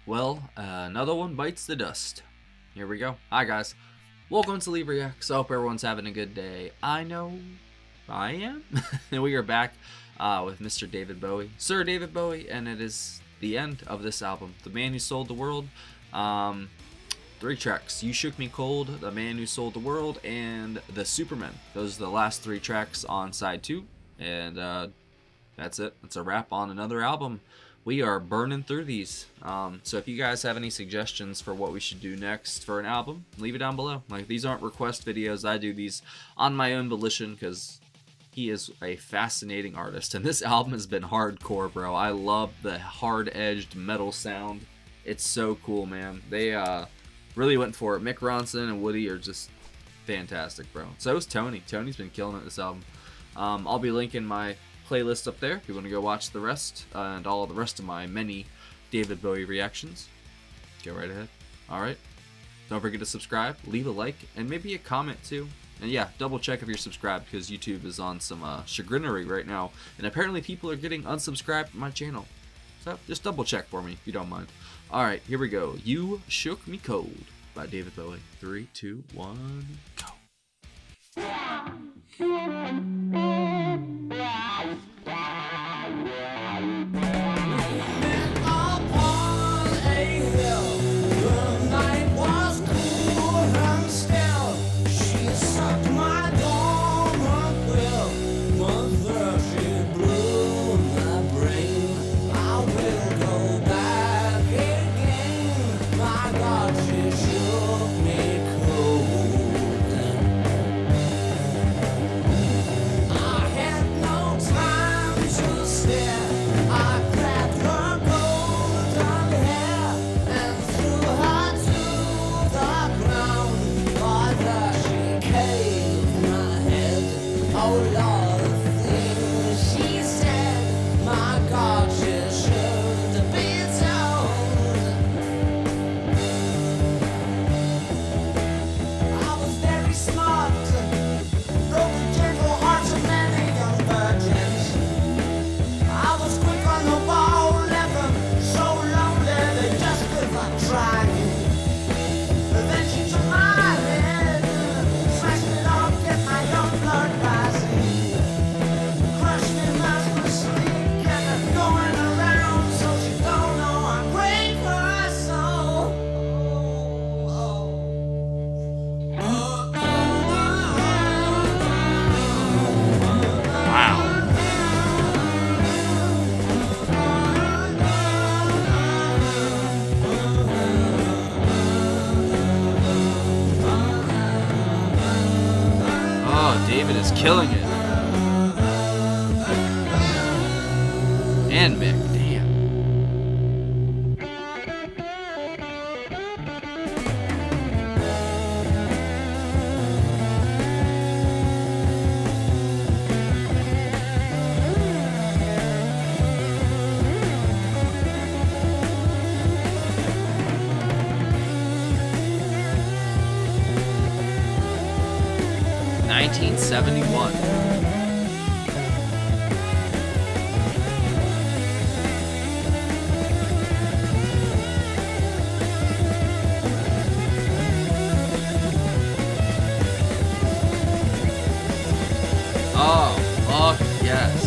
Well, another one bites the dust. Here we go. Hi, guys. Welcome to Leave Reacts. I hope everyone's having a good day. I know I am. And we are back with Mr. David Bowie, Sir David Bowie, and it is the end of this album. The Man Who Sold the World. 3 tracks. You Shook Me Cold, The Man Who Sold the World, and The Supermen. Those are the last 3 tracks on side 2. And that's it. It's a wrap on another album. We are burning through these. So if you guys have any suggestions for what we should do next for an album, leave it down below. Like, these aren't request videos. I do these on my own volition because he is a fascinating artist. And this album has been hardcore, bro. I love the hard-edged metal sound. It's so cool, man. They really went for it. Mick Ronson and Woody are just fantastic, bro. So is Tony. Tony's been killing it this album. I'll be linking my playlist up there if you want to go watch the rest and all the rest of my many David Bowie reactions. Go right ahead. Alright, don't forget to subscribe, leave a like, and maybe a comment too. And yeah, double check if you're subscribed because YouTube is on some chagrinery right now, and apparently people are getting unsubscribed from my channel, so just double check for me if you don't mind. Alright, here we go. You Shook Me Cold by David Bowie. 3, 2, 1, go. David is killing it. And Mick, damn. (1971). Oh, fuck yes.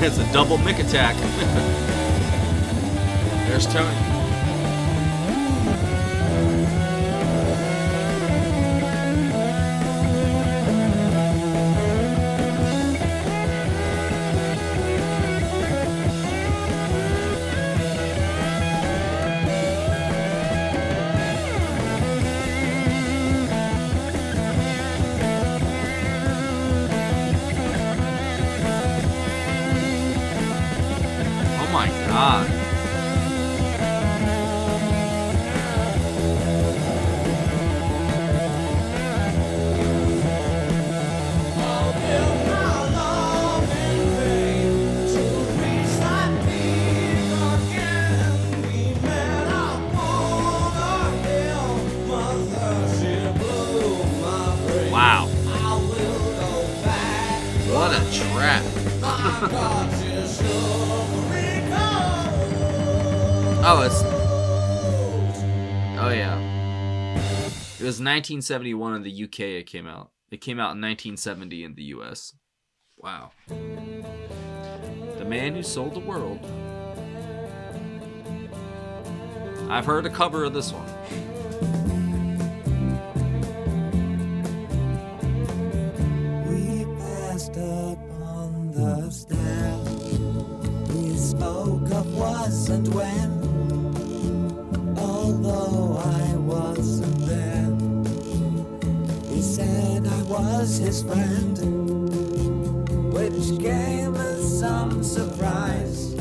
It's a double Mick attack. There's Tony. Oh my God. Oh, it's... Oh, yeah. It was 1971 in the UK it came out. It came out in 1970 in the US. Wow. The Man Who Sold the World. I've heard a cover of this one. We passed up on the stair. We spoke of was and when. Although I wasn't there, he said I was his friend, which came as some surprise.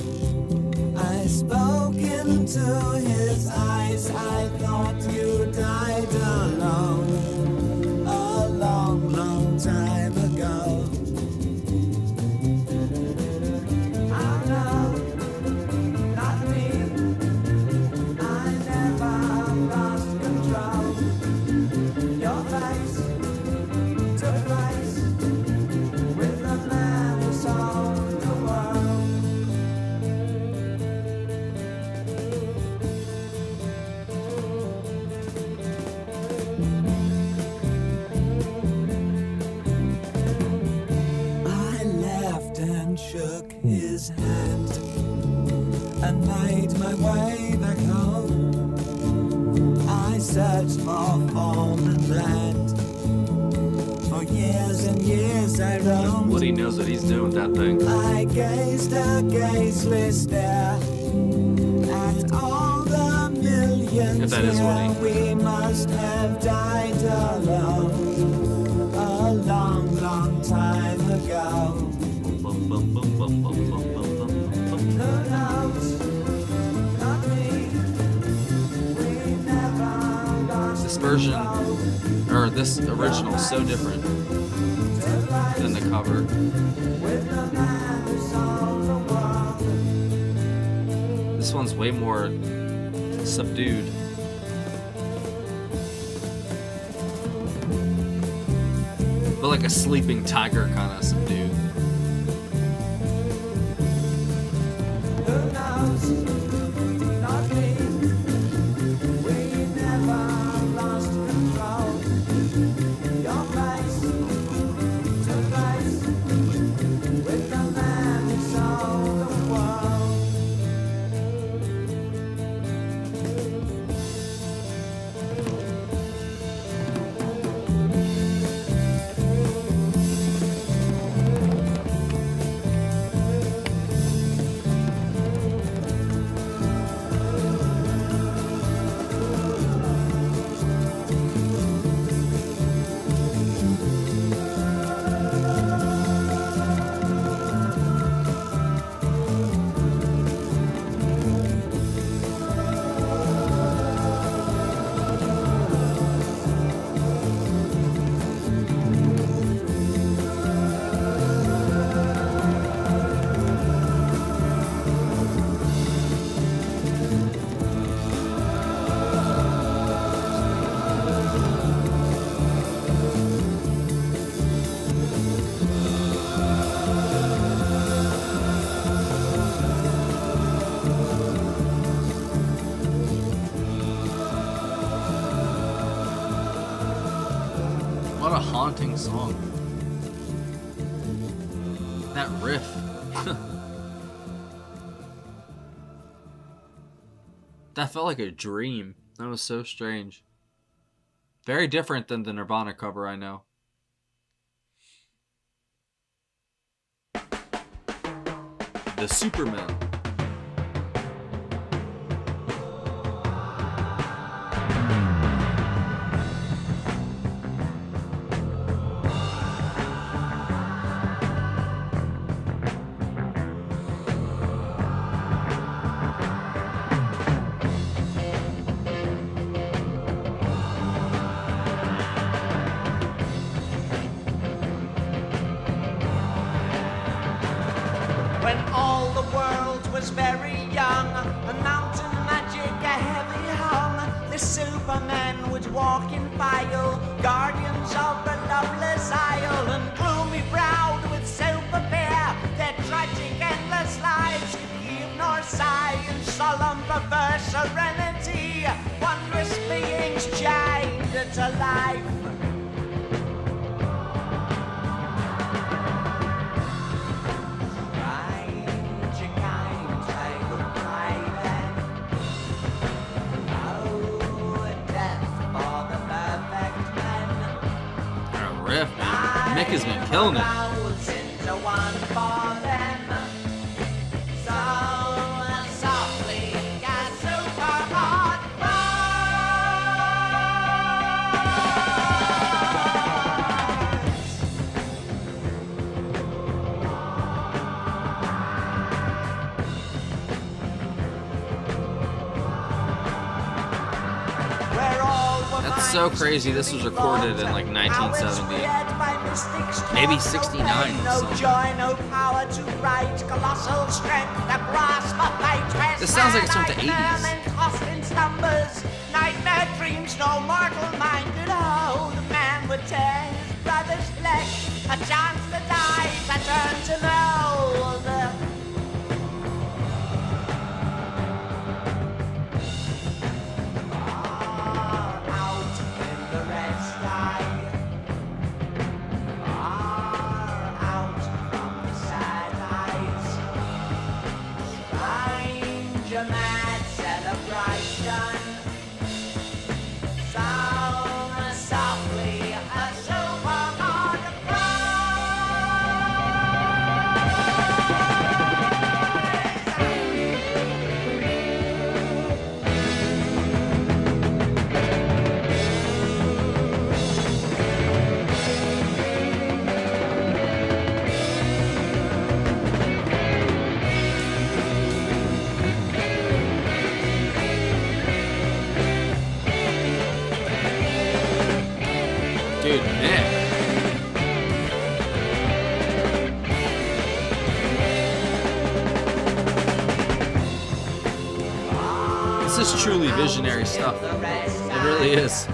I spoke into his eyes. I thought you died alone a long, long time ago. Oh no, not me. I never lost control. Your face took place with the man who sold the world. I laughed and shook his hand and made my way back home. I searched for foreign land. For years and years I roamed. Woody knows what he's doing with that thing. I gazed a gazeless stare at all the millions. If that is Woody. We must have died alone a long, long time ago. Who knows? Not me. We never lost This version, or this original, is so different than the cover. with the man who sold the world. This one's way more subdued. But like a sleeping tiger kind of subdued. Who knows? Not me. We never lost control. Your face to face with the man who sold the world. What a haunting song. That riff. That felt like a dream. That was so strange. Very different than the Nirvana cover I know. The Supermen. When all the world was very young, a mountain magic a heavy hung. The Supermen would walk in file, guardians of the loveless isle, and gloomy browed with super fear, their tragic endless lives could heave nor sigh and solemn perverse serenity, wondrous beings chained to life. Strange games they would play then. Oh, death for the perfect men. That riff, man. Mick has been killing it. Rolls into one for them. So softly, a super hard That's so crazy. This was recorded in like 1970. Maybe 69 or something. Joy, no power to write, colossal strength, the grasp of fate. This sounds like it's from the 80s. Tossed in slumbers, nightmare dreams, no mortal mind could hold. A man would tear his brother's flesh, a chance to die, a turn to mold. Dude, Mick. This is truly visionary stuff. It really is.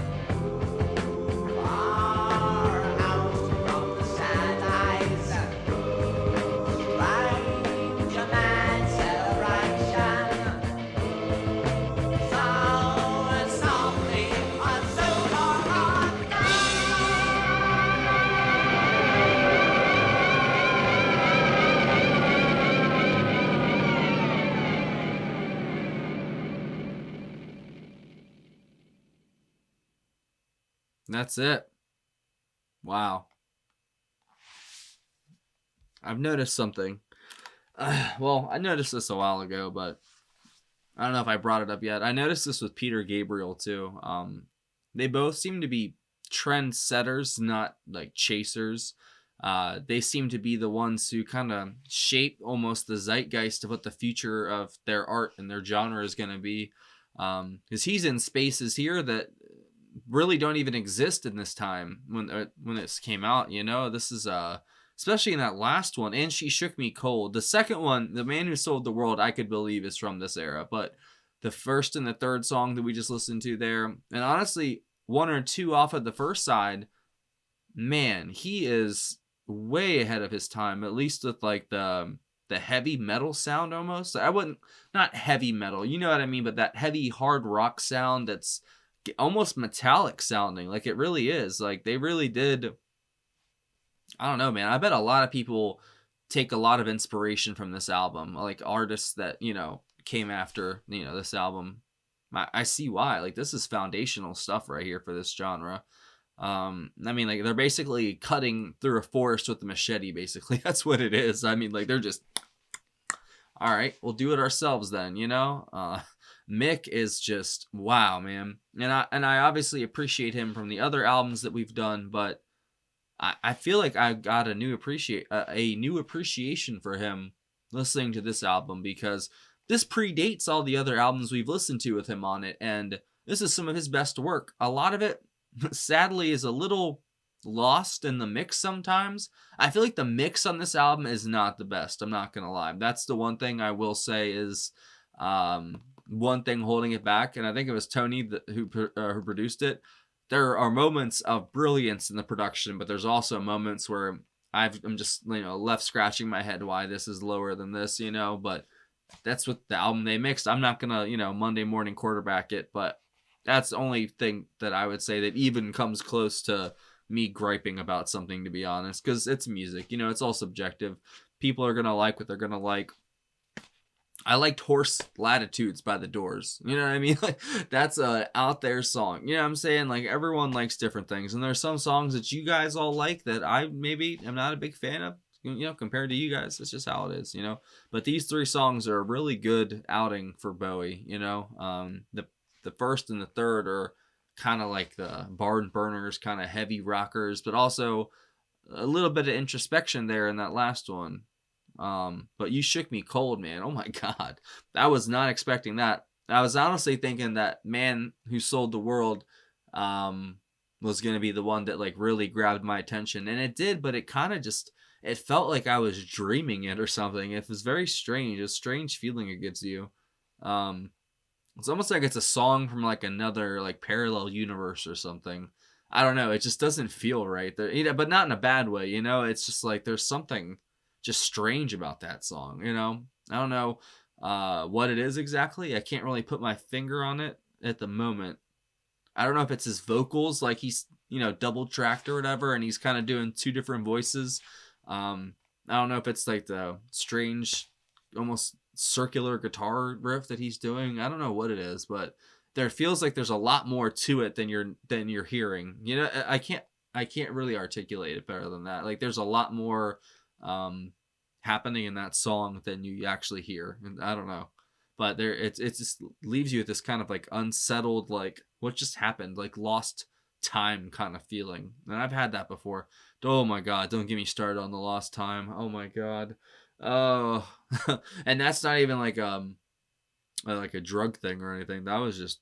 That's it. Wow. I've noticed something. Well, I noticed this a while ago, but I don't know if I brought it up yet. I noticed this with Peter Gabriel too. They both seem to be trendsetters, not like chasers. They seem to be the ones who kind of shape almost the zeitgeist of what the future of their art and their genre is going to be. Because he's in spaces here that really don't even exist in this time when this came out. You know, this is especially in that last one, and She Shook Me Cold. The second one, The Man Who Sold the World, I could believe is from this era, but the first and the third song that we just listened to there, and honestly one or two off of the first side, man, he is way ahead of his time, at least with like the heavy metal sound almost. I wouldn't, not heavy metal, you know what I mean, but that heavy hard rock sound that's almost metallic sounding. Like it really is. Like they really did. I don't know, man. I bet a lot of people take a lot of inspiration from this album. Like artists that, you know, came after, you know, this album. I see why. Like this is foundational stuff right here for this genre. I mean, like they're basically cutting through a forest with a machete, basically. That's what it is. I mean, like they're just, all right, we'll do it ourselves then, you know? Mick is just, wow, man. And I obviously appreciate him from the other albums that we've done, but I feel like I got a new appreciation for him listening to this album, because this predates all the other albums we've listened to with him on it, and this is some of his best work. A lot of it, sadly, is a little lost in the mix sometimes. I feel like the mix on this album is not the best. I'm not gonna lie. That's the one thing I will say is one thing holding it back, and I think it was Tony who produced it. There are moments of brilliance in the production, but there's also moments where I'm just, you know, left scratching my head why this is lower than this, you know. But that's what the album they mixed. I'm not gonna, Monday morning quarterback it, but that's the only thing that I would say that even comes close to me griping about something, to be honest, because it's music. It's all subjective. People are gonna like what they're gonna like. I liked Horse Latitudes by The Doors. You know what I mean? Like, that's a out there song. You know what I'm saying? Like, everyone likes different things. And there's some songs that you guys all like that I maybe am not a big fan of, compared to you guys. It's just how it is, But these 3 songs are a really good outing for Bowie, The first and the third are kind of like the barn burners, kind of heavy rockers, but also a little bit of introspection there in that last one. But You Shook Me Cold, man. Oh my God. I was not expecting that. I was honestly thinking that Man Who Sold the World, was going to be the one that like really grabbed my attention. And it did, but it kind of just, it felt like I was dreaming it or something. It was very strange. A strange feeling it gives you. It's almost like it's a song from like another like parallel universe or something. I don't know. It just doesn't feel right. But not in a bad way, It's just like there's something just strange about that song, I don't know what it is exactly. I can't really put my finger on it at the moment. I don't know if it's his vocals, like he's double tracked or whatever, and he's kind of doing 2 different voices. I don't know if it's like the strange almost circular guitar riff that he's doing. I don't know what it is, but there feels like there's a lot more to it than you're hearing. I can't really articulate it better than that. Like there's a lot more happening in that song than you actually hear, and I don't know, but it just leaves you with this kind of like unsettled, like what just happened, like lost time kind of feeling. And I've had that before. Oh my God, don't get me started on the lost time. Oh my God. Oh. And that's not even like a drug thing or anything. That was just,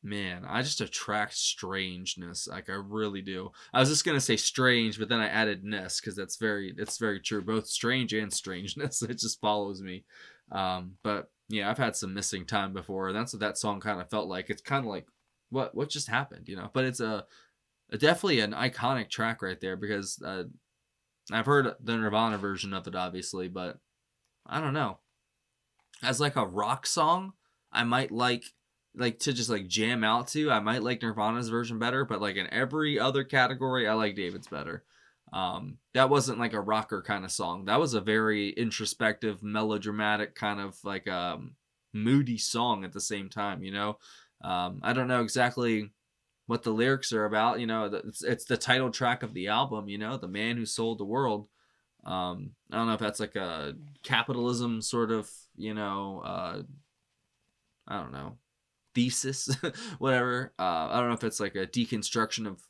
man, I just attract strangeness. Like I really do. I was just gonna say strange, but then I added ness because it's very true. Both strange and strangeness. It just follows me. But yeah, I've had some missing time before, and that's what that song kind of felt like. It's kind of like what just happened, But it's definitely an iconic track right there because I've heard the Nirvana version of it, obviously, but I don't know. As like a rock song, I might like to just like jam out to. I might like Nirvana's version better, but like in every other category, I like David's better. That wasn't like a rocker kind of song. That was a very introspective, melodramatic kind of like moody song at the same time, I don't know exactly what the lyrics are about, it's the title track of the album, The Man Who Sold the World. I don't know if that's like a capitalism sort of, I don't know, thesis, whatever. I don't know if it's like a deconstruction of,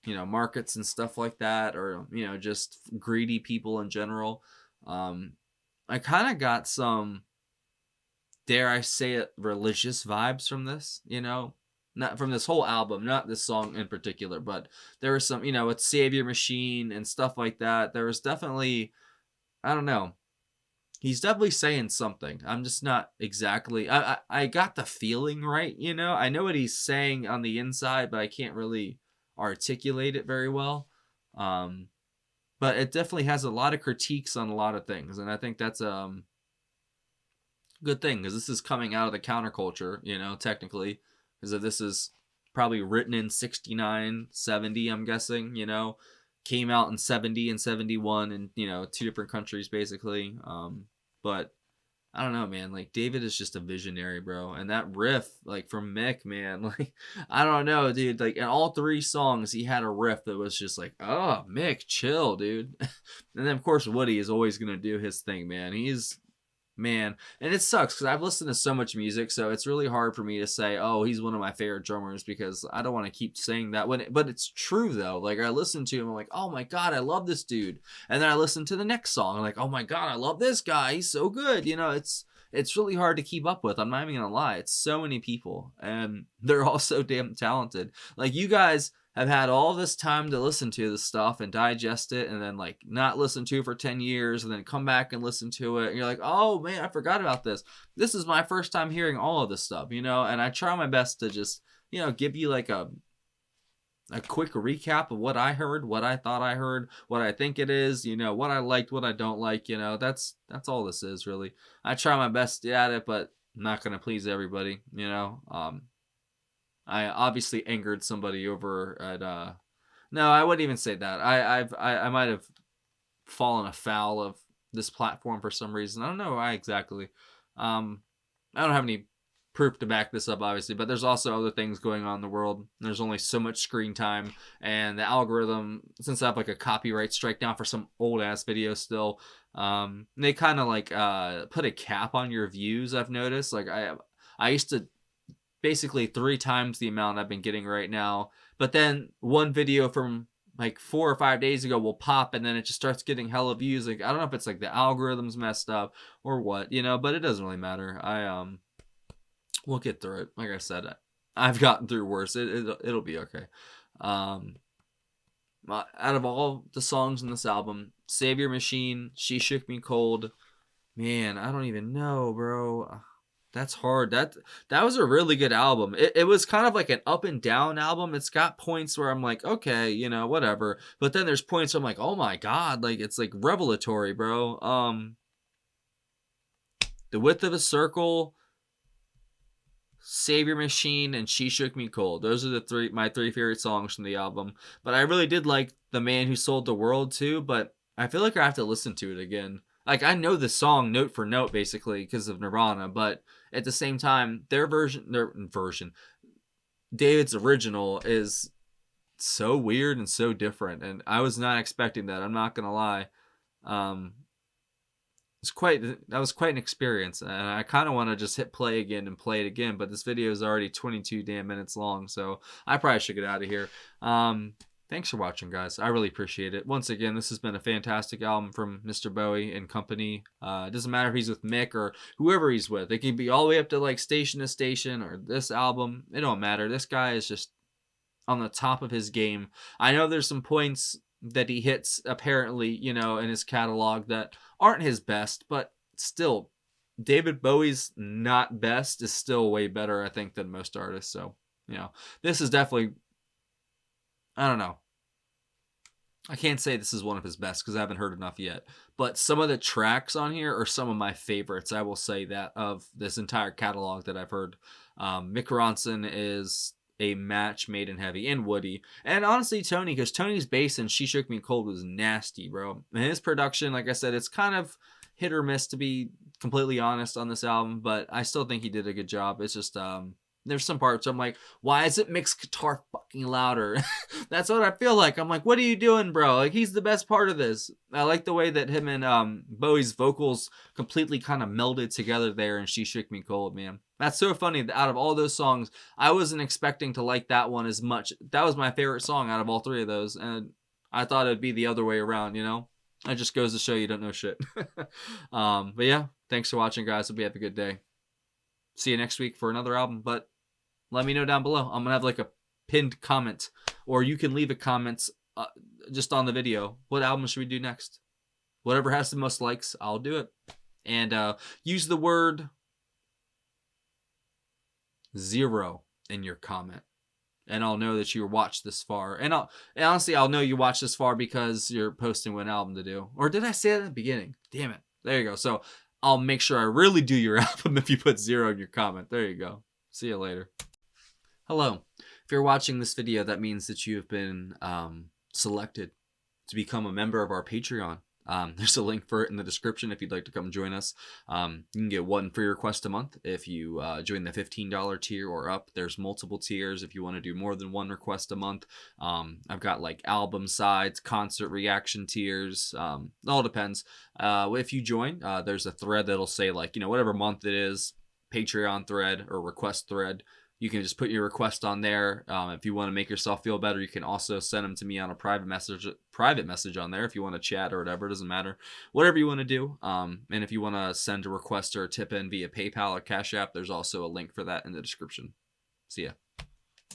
markets and stuff like that, or, just greedy people in general. I kind of got some, dare I say it, religious vibes from this, not from this whole album, not this song in particular, but there was some, with Savior Machine and stuff like that. There was definitely, I don't know, he's definitely saying something. I'm just not exactly, I got the feeling right, I know what he's saying on the inside, but I can't really articulate it very well. But it definitely has a lot of critiques on a lot of things, and I think that's good thing, because this is coming out of the counterculture, technically, because this is probably written in 69, 70, I'm guessing, came out in 70 and 71 in, 2 different countries, basically. But I don't know, man, like David is just a visionary, bro. And that riff, like from Mick, man, like, I don't know, dude, like in all 3 songs, he had a riff that was just like, oh, Mick, chill, dude. And then of course, Woody is always going to do his thing, man. Man, and it sucks because I've listened to so much music, so it's really hard for me to say, oh, he's one of my favorite drummers, because I don't want to keep saying that but it's true though. Like I listen to him, I'm like, oh my God, I love this dude, and then I listen to the next song, I'm like, oh my God, I love this guy, he's so good. It's really hard to keep up with. I'm not even gonna lie, it's so many people, and they're all so damn talented. Like you guys have had all this time to listen to this stuff and digest it, and then like not listen to it for 10 years and then come back and listen to it, and you're like, oh man, I forgot about this. This is my first time hearing all of this stuff, and I try my best to just, give you like a a quick recap of what I heard, what I thought I heard, what I think it is, you know, what I liked, what I don't like, you know, that's all this is really. I try my best at it, but I'm not going to please everybody, you know. I obviously angered somebody over at no, I wouldn't even say that. I might have fallen afoul of this platform for some reason. I don't know why exactly. I don't have any proof to back this up, obviously, but there's also other things going on in the world. There's only so much screen time, and the algorithm, since I have like a copyright strike down for some old ass video still, they kind of like put a cap on your views. I've noticed. Like I used to basically 3 times the amount I've been getting right now, but then one video from like 4 or 5 days ago will pop, and then it just starts getting hella views. Like I don't know if it's like the algorithm's messed up or what, you know, but it doesn't really matter. We'll get through it. Like I said, I've gotten through worse. It'll be okay. Out of all the songs in this album, Savior Machine, She Shook Me Cold, man, I don't even know, bro. That's hard. That was a really good album. It was kind of like an up and down album. It's got points where I'm like, okay, you know, whatever. But then there's points where I'm like, oh my god, like it's like revelatory, bro. The Width of a Circle, Savior Machine, and She Shook Me Cold. Those are my three favorite songs from the album. But I really did like The Man Who Sold the World too, but I feel like I have to listen to it again. Like I know the song note for note basically because of Nirvana, but at the same time, their version, David's original is so weird and so different, and I was not expecting that. I'm not gonna lie. That was quite an experience, and I kind of want to just hit play again and play it again, but this video is already 22 damn minutes long, so I probably should get out of here. Thanks for watching, guys. I really appreciate it. Once again, this has been a fantastic album from Mr. Bowie and company. It doesn't matter if he's with Mick or whoever he's with. It can be all the way up to like Station to Station or this album. It don't matter. This guy is just on the top of his game. I know there's some points that he hits apparently, you know, in his catalog that aren't his best, but still, David Bowie's not best is still way better, I think, than most artists. So, you know, this is definitely, I don't know. I can't say this is one of his best because I haven't heard enough yet. But some of the tracks on here are some of my favorites. I will say that of this entire catalog that I've heard. Mick Ronson is a match made in heavy, and Woody. And honestly, Tony, because Tony's bass in She Shook Me Cold was nasty, bro. And his production, like I said, it's kind of hit or miss, to be completely honest, on this album. But I still think he did a good job. It's just, there's some parts I'm like, why isn't Mick's guitar fucking louder? That's what I feel like. I'm like, what are you doing, bro? Like, he's the best part of this. I like the way that him and Bowie's vocals completely kind of melded together there, and She Shook Me Cold, man. That's so funny. Out of all those songs, I wasn't expecting to like that one as much. That was my favorite song out of all 3 of those, and I thought it'd be the other way around, you know? It just goes to show you don't know shit. But yeah, thanks for watching, guys. Hope you have a good day. See you next week for another album, but let me know down below. I'm gonna have like a pinned comment, or you can leave a comment just on the video. What album should we do next? Whatever has the most likes, I'll do it. And use the word 0 in your comment, and I'll know that you watched this far. And honestly, I'll know you watched this far because you're posting what album to do. Or did I say that at the beginning? Damn it. There you go. So I'll make sure I really do your album if you put 0 in your comment. There you go. See you later. Hello. If you're watching this video, that means that you have been selected to become a member of our Patreon. There's a link for it in the description if you'd like to come join us. You can get 1 free request a month if you join the $15 tier or up. There's multiple tiers if you want to do more than 1 request a month. I've got like album sides, concert reaction tiers. It all depends. If you join, there's a thread that'll say like, you know, whatever month it is, Patreon thread or request thread. You can just put your request on there. If you want to make yourself feel better, you can also send them to me on a private message on there if you want to chat or whatever. It doesn't matter. Whatever you want to do. And if you want to send a request or a tip in via PayPal or Cash App, there's also a link for that in the description. See ya.